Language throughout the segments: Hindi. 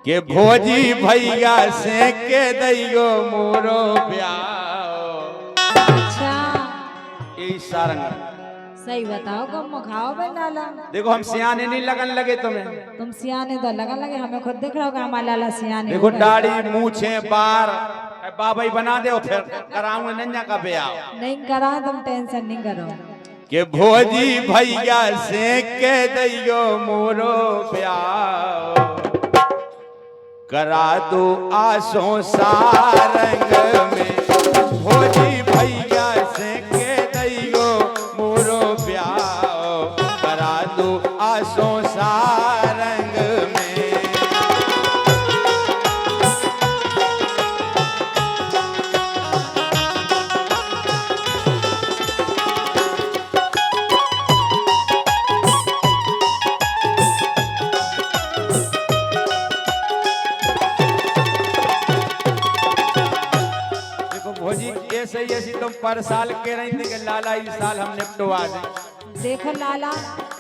के भोजी भैया से के दैयो मोरो प्याओ। अच्छा यही सारंग। सही बताओ कम खाओ बे लाला। देखो हम सियाने नहीं लगन लगे तुम्हें। तुम सियाने तो लगन लगे, हमें खुद दिख रहा होगा हमारा लाला सियाने। देखो दाढ़ी मूछे बार बाबा ही बना दे फिर कराऊंगा नन्या का ब्याह। नहीं करा, तुम टेंशन नहीं करो। के भोजी भैया से के दैयो मोरो प्याओ। करा दो आसों सारंग में भोजी भैया से के दैयो मोरो प्याओ। करा दो आसों सारंग में। ऐसी तुम पर साल के रही थी कि लाला इस साल हम निपटवा दे। देखो लाला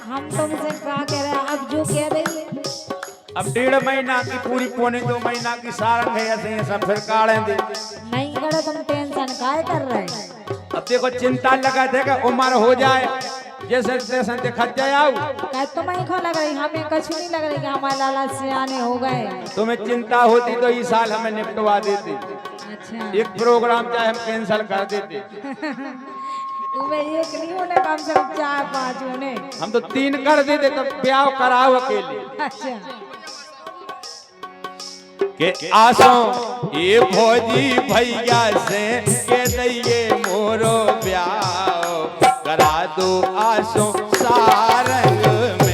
हम तुमसे क्या कह रहे हैं, अब जो कह रही अब 1.5 महीना की पूरी पौने 2 महीना की सारंग है, ऐसे ही सब फिर काढ़े दे। नहीं करो तुम टेंशन काहे कर रहे। अब देखो चिंता लगा थे कि उम्र हो जाए जैसे जैसे देखा जाए तुम्हें क्यों लग रही, हमें कुछ नहीं लग रही कि हमारे लाला सियाने हो गए। तुम्हें चिंता होती तो इस साल हमें निपटवा देती। अच्छा एक प्रोग्राम चाहे हम कैंसिल कर देते। तुम्हें एक नहीं होने कम से कम 4-5 होने। हम तो 3 कर देते तो ब्याह कराओ अकेले। अच्छा के आसों ये भोजी भैया से के दैये मोरो ब्याह। करा दो आसों सारंग में।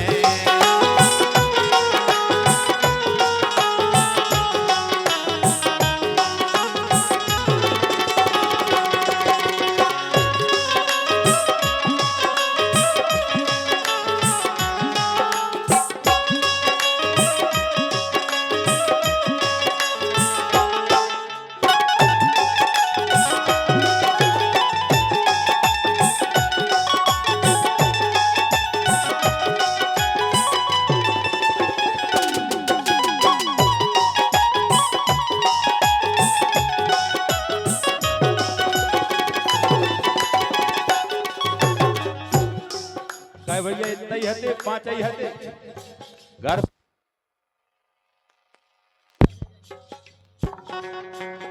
भैया इतना ही हते 5 ही हते घर।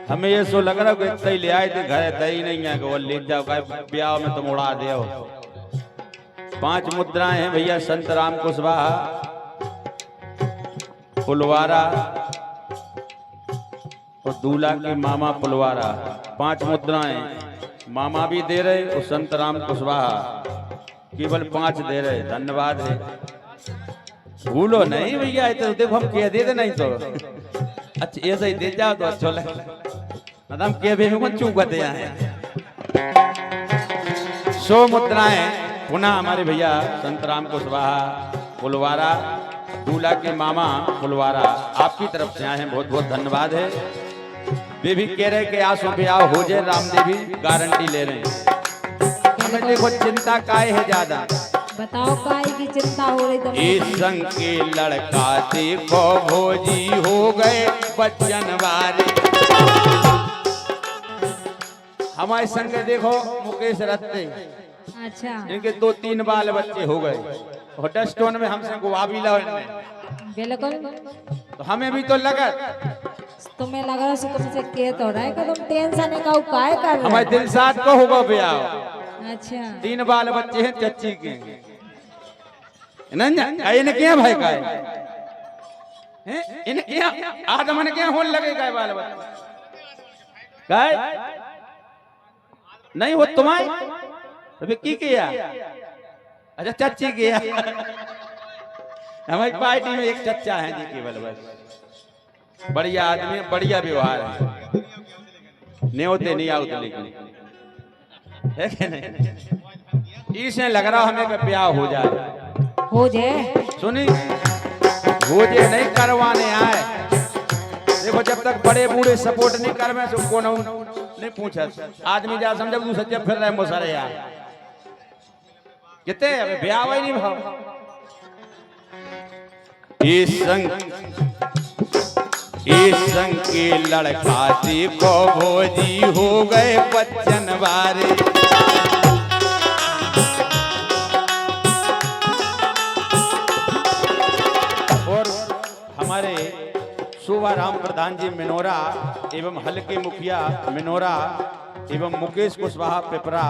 हमें ये सो लग रहा है इतना ही ले आए थे घर, दही नहीं है वो ले जाओ ब्याह में तुम उड़ा दे। 5 मुद्राएं हैं भैया, संत राम कुशवाहा पुलवारा और दूल्हा की मामा पुलवारा। 5 मुद्राएं मामा भी दे रहे और संत राम कुशवाहा केवल 5 दे रहे। धन्यवाद है, भूलो नहीं भैया। तो देखो हम कह दे नहीं तो अच्छा ऐसे ही दे जाओ तो अच्छा लगे। हम कह भी चूकते हैं। 100 मुद्राएं पुनः हमारे भैया संत राम कुशवाहा पुलवारा दूल्हा के मामा पुलवारा आपकी तरफ से आए हैं, बहुत बहुत धन्यवाद है। वे भी कह रहे कि आंसू ब्याह हो जाए, रामदेव भी गारंटी ले रहे हैं। हमें देखो चिंता काहे है ज्यादा, बताओ काहे की चिंता हो रही तुम। इस संग के लड़का देखो भोजी हो गए बच्चन वारे। हमारे संग के देखो मुकेश रत्ते, अच्छा इनके 2-3 बाल बच्चे हो गए। हॉटस्टोन में हमसे गुवा भी ला बिल्कुल। तो हमें भी तो लगा, तुम्हें लग रहा है तुमसे कह तो रहा है कि तुम टेंशन है काहे कर रहे हो। हमारे दिल साथ को होगा ब्याह। अच्छा 3 बाल बच्चे हैं चच्ची के। इन्हें क्या भाई का है, इन्हें क्या आदम ने क्या होने लगेगा बाल बच्चे काय नहीं हो तुम्हारे अबे की किया। अच्छा चच्ची किया। हमारी पार्टी में एक चच्चा है जी केवल, बस बढ़िया आदमी, बढ़िया व्यवहार है, न्योते नहीं आओ लेकिन है कि नहीं। इसे लग रहा हमें कि ब्याह हो जाए। हो जाए सुनी, हो जाए नहीं करवाने आए। देखो जब तक बड़े बूढ़े सपोर्ट नहीं कर में तो कौन नहीं पूछा। आदमी जा समझ तू सच्चे फिर रहे मोसरे यार कितने अबे ब्याह हुआ ही नहीं भाव। इस संग ये संग के लड़का देखो भोजी हो गए बच्चन वारे। और हमारे शोभाराम प्रधान जी मिनोरा एवं हल्के मुखिया मिनोरा एवं मुकेश कुशवाहा पिपरा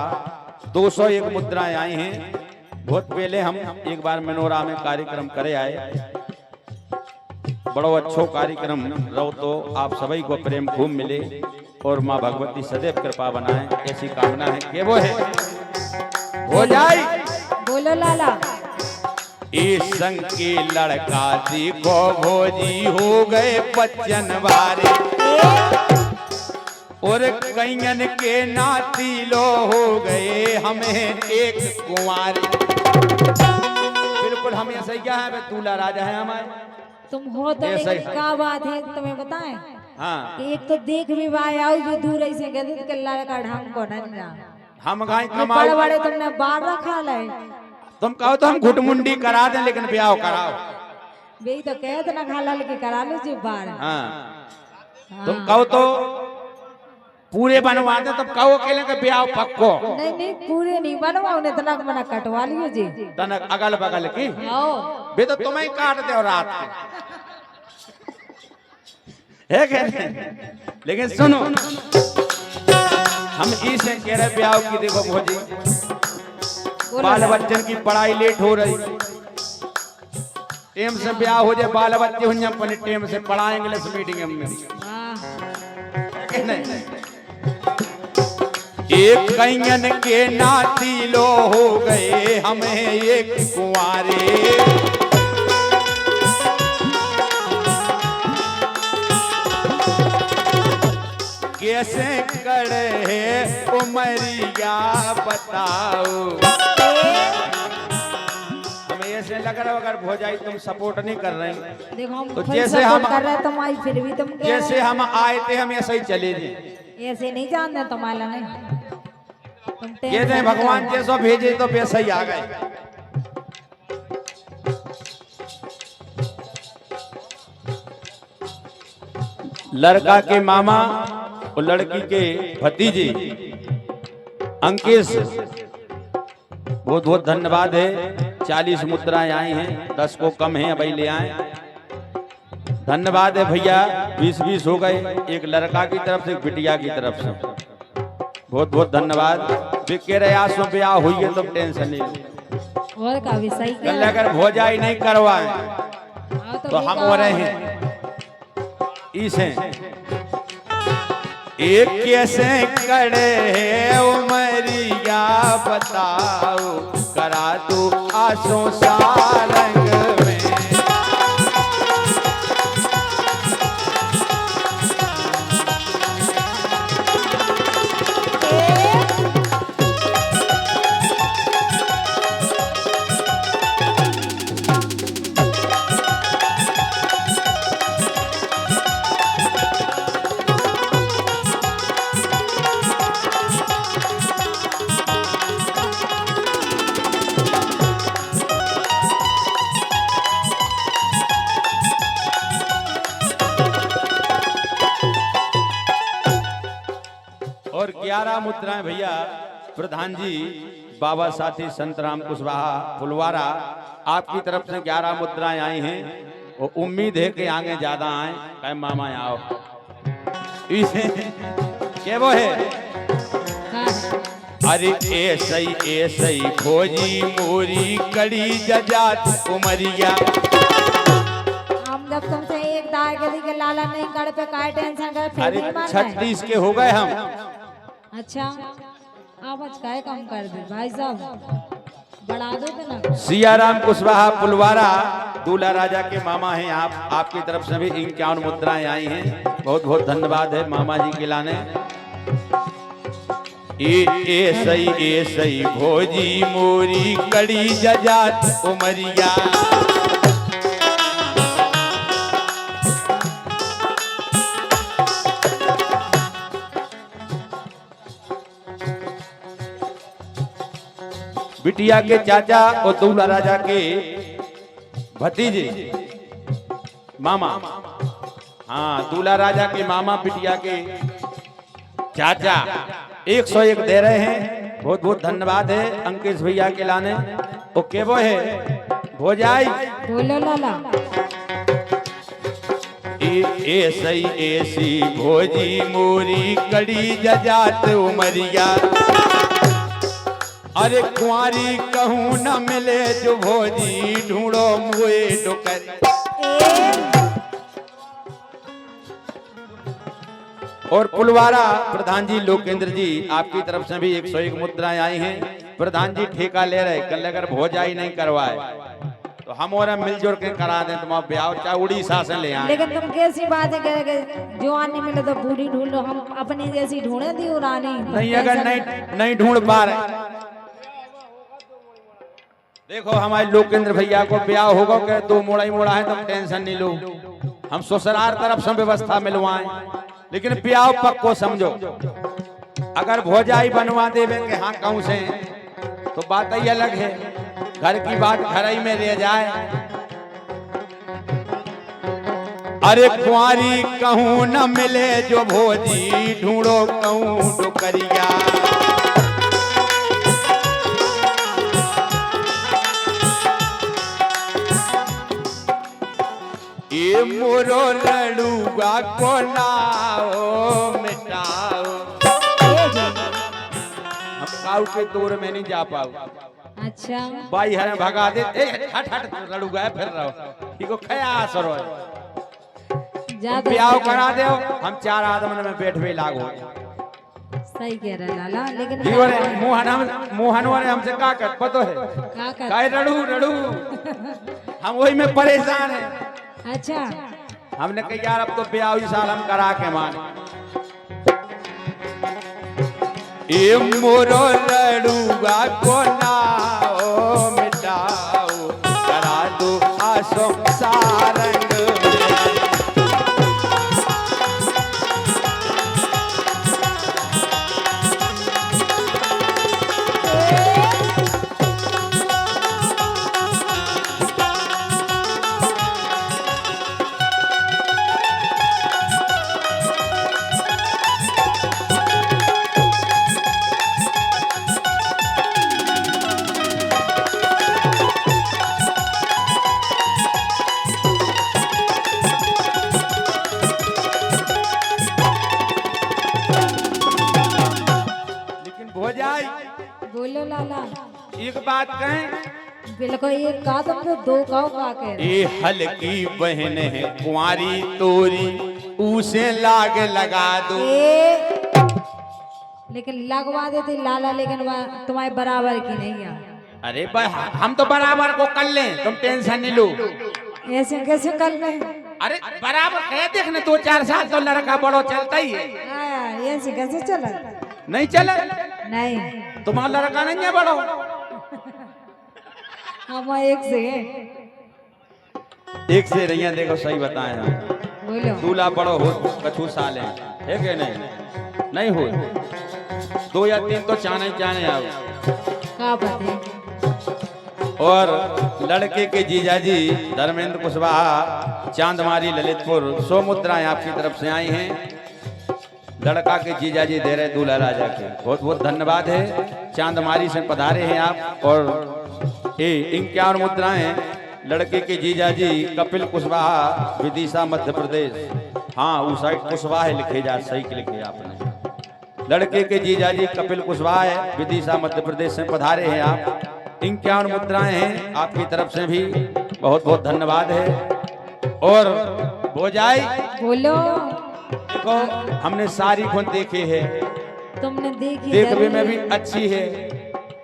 201 मुद्राएं आई हैं। बहुत पहले हम एक बार मिनोरा में कार्यक्रम करे आए, बड़ो अच्छो कार्यक्रम रहो, तो आप सभी को प्रेम खूब मिले और माँ भगवती सदैव कृपा बनाए, ऐसी कामना है कि वो है हो जाए। बोलो लाला। ये संग के लड़का देखो भोजी हो गए बच्चन वारे। और कईयन के नाती लो हो गए हमें एक कुंवारी। बिल्कुल हम ऐसा ही क्या है, दूल्हा राजा है हमारे। तुम हो तो लेकिन क्या बात है तुम्हें बताएं। हाँ, एक तो देख भी भाई आओ जो दूर ऐसे कहते के लड़का ढंग को नहीं ना हम गाय बड़े कमाओ, बड़े तुमने बार रखा ले। तुम कहो तो हम घुटमुंडी करा दें, लेकिन ब्याह कराओ। बे तो कहते ना खा लाल के करा लो जी बार। हाँ, तुम कहो तो पूरे बनवा दे, तब कहो अकेले के ब्याह पक्को। नहीं नहीं पूरे नहीं बनवाओ, ने तनक मना कटवा लियो जी। तनक अगल बगल की आओ बे तो तुम्हें काट दे रात है क्या? लेकिन सुनो, हम इसे कह रहे ब्याह की, देखो भोजी बाल बच्चन की पढ़ाई लेट हो रही, टेम से ब्याह हो जाए, बाल बच्चे हो जाए अपने टेम से पढ़ाएंगे इंग्लिश मीडियम में। नहीं, एक कईयन के नाती लो हो गए हमें एक कुंवारे। कैसे करे उमरिया बताओ। हमें ऐसे लग रहा है अगर भौजाई तुम सपोर्ट नहीं कर रहे देखो हम तो फुल जैसे सपोर्ट हम कर रहे तुम आई फिर भी तुम कह जैसे रहे हम आए थे हम ऐसे ही चले गए। ऐसे नहीं जानते तुम्हारा नहीं तुम ये नहीं, भगवान जैसा भेजे तो वैसा ही आ गए। लड़का के मामा और लड़की के भतीजे अंकेश, बहुत बहुत धन्यवाद है। 40 मुद्राएं आई हैं, 10 को कम है, अभी ले आए। धन्यवाद है भैया, 20-20 हो गए, एक लड़का की तरफ से एक बिटिया की तरफ से। बहुत बहुत धन्यवाद। वे कह रहे आसो ब्याह हुई है तो टेंशन नहीं लो। और का भी सही कल अगर भौजाई नहीं करवाए तो हम हो रहे हैं इसे एक कैसे करे उमरिया बताओ, करा तू आसों सारंग में। और 11 मुद्राएं भैया प्रधान जी बाबा साथी संतराम कुशवाहा फुलवारा आपकी तरफ से 11 मुद्राएं आई हैं और उम्मीद है कि आगे ज्यादा आए। कहे मामा आओ इसे क्या वो है। अरे ऐसे ही खोजी मोरी कड़ी जजात उमरिया। हम जब तुमसे एक दाए गली के लाला नहीं कर पे काय टेंशन कर फिर अरे भी मारना है। 36 के हो गए हम। अच्छा आप आज काय कम कर दे भाई साहब, बढ़ा दो ना। सियाराम कुशवाहा पुलवारा दूल्हा राजा के मामा हैं आप, आपकी तरफ से भी 51 मुद्राएं आई हैं। बहुत बहुत धन्यवाद है मामा जी के लाने। ए सही भोजी मोरी कड़ी जजात उमरिया। बिटिया के चाचा और दूल्हा राजा के भतीजे मामा हाँ, दूल्हा राजा के मामा बिटिया के चाचा 101 दे रहे हैं। बहुत बहुत धन्यवाद है अंकित भैया के लाने। ओके वो है भोजाई बोलो लाला। ऐसी ऐसी भोजी मोरी कड़ी जजात उमरिया, अरे कुंवारी कहूँ न मिले जो भोजी ढूंढो मुए डोकर। और पुलवारा प्रधान जी लोकेंद्र जी आपकी तरफ से भी 101 मुद्राएं आई हैं। प्रधान जी ठेका ले रहे, कल अगर भोजाई नहीं करवाए तो हम और मिलजुल के करा दें। तुम ब्याह चाहे उड़ीसा से ले आए। लेकिन तुम कैसी बात है कह रहे जो आने मिले तो बूढ़ी ढूंढ लो, हम अपनी जैसी ढूंढे दी उरानी नहीं। अगर नहीं ढूंढ पा रहे, देखो हमारे लोकेंद्र भैया को ब्याह होगा क्या, 2 मोड़ा ही मोड़ा है, तुम टेंशन नहीं लो। हम ससुराल तरफ से व्यवस्था मिलवाएं, लेकिन ब्याह पक्को समझो। अगर भोजाई बनवा देवे हाँ कहूं से तो बात ही अलग है, घर की बात घर ही में रह जाए। अरे कुंवारी कहूं न मिले जो भोजी ढूंढो कहूं डोकरिया। ये मोरो लड़ूगा को नाओ मिटाओ। हम काऊ के दौर में नहीं जा पाऊ। अच्छा भाई हरे भगा दे। हट हट लड़ूगा है फिर रहो ठीक हो खया असर हो ब्याह करा दे। हम 4 आदमन में बैठवे लागो। सही कह रहे लाला। लेकिन मोहन वाले हमसे का कर पतो है का कर काय रड़ू हम वही में परेशान है। अच्छा हमने कहा यार अब तो ब्याह ही साल हम करा के माने। ये मोरो लड़ूगा को नाओ मिटाओ करा दो आसो सारंग। बोलो लाला। एक बात कहें बिल्कुल एक का तुम तो 2 का कह रहे। ये हल्की बहन है कुंवारी तोरी उसे लाग लगा दो। लेकिन लगवा देते लाला, लेकिन तुम्हारे बराबर की नहीं है। अरे भाई हम तो बराबर को कर लें, तुम टेंशन नहीं लो। ऐसे कैसे कर ले? अरे बराबर है, देखने 2-4 साल तो लड़का बड़ो चलता ही है। ऐसे कैसे चला? नहीं चला नहीं तुम्हारा लड़का नहीं है बड़ो। हम एक से रही देखो सही बताए हम। बोलो दूल्हा बड़ो हो कछु साल है कि नहीं हो 2 या 3 तो चाने का पते। और लड़के के जीजाजी धर्मेंद्र कुशवाहा चांदमारी ललितपुर 100 मुद्राएं आपकी तरफ से आई हैं। लड़का के जीजाजी दे रहे दूल्हा राजा के, बहुत बहुत धन्यवाद है। चांदमारी से पधारे हैं आप। और ये 51 मुद्राएं लड़के के जीजाजी कपिल कुशवाहा विदिशा मध्य प्रदेश। हाँ उस साइड कुशवाहा लिखे जा, सही लिखे आपने। लड़के के जीजाजी कपिल कुशवाहा विदिशा मध्य प्रदेश से पधारे हैं आप। 51 मुद्राएं हैं आपकी तरफ से भी, बहुत बहुत धन्यवाद है। और भोजाई बोलो। देखो हमने सारी खून देखे है, तुमने देखी, देखने में भी अच्छी है।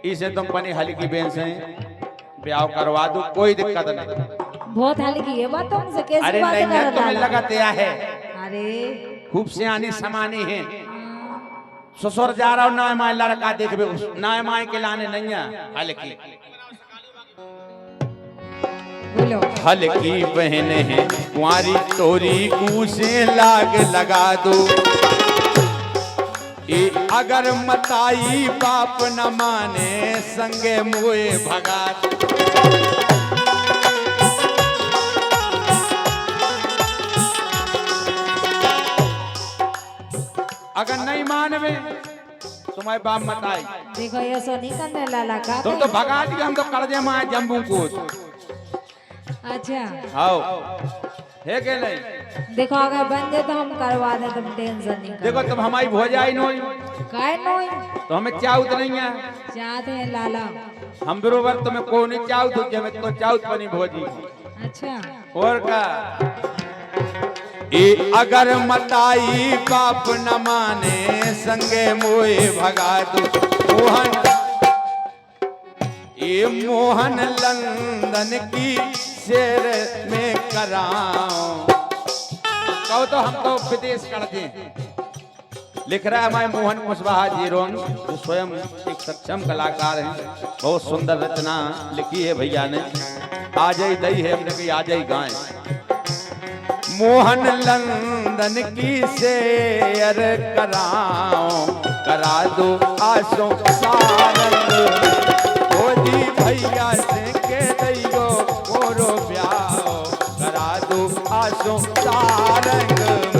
इसे तुम अपनी हल्की बहन से ब्याह करवा दो, कोई दिक्कत नहीं। बहुत हल्की है बात तुमसे कैसे? अरे बात नहीं तुम्हें लगाते है। अरे खूब सियानी समानी है। ससुर जा रहा हूँ ना माए लड़का देखबे ना माए के लाने नहीं है हल्की। बोलो हल्की बहन है कुंवारी तोरी उसे लाग लगा दो। अगर मताई बाप न माने संगे मुए भगा दो। अगर नहीं मानवे तुम्हारे बाप मत आई। देखो ये सो नहीं करने लाला का तुम तो भगा दिया, हम तो कर्जे में आए जम्बू कूद। अच्छा आओ है के नहीं। देखो अगर बन जाए तो हम करवा दे, तुम टेंशन नहीं करो। देखो तुम हमारी भोजाई नोई काय नोई तो हमें चाउत नहीं है। चाहते हैं लाला। हम बरोबर तुम्हें को नहीं चाउत हो, हमें तो चाउत बनी भोजी। अच्छा और का ए अगर मताई बाप न माने संगे मोए भगा दो मोहन। ए मोहन लंदन की शेर में कराऊं। कहो तो हम तो विदेश कर दें। लिख रहा है हमारे मोहन कुशवाहा जी रोंग, जो स्वयं एक सक्षम कलाकार हैं। बहुत सुंदर रचना लिखी है भैया ने। आ जाई दई है हमने कही आ जाई गाएं। मोहन लंदन की शेर कराऊं, करा दो आसों सारंग। भोजी भैया से के दैयो मोरो ब्याह, करा दो आसों सारंग।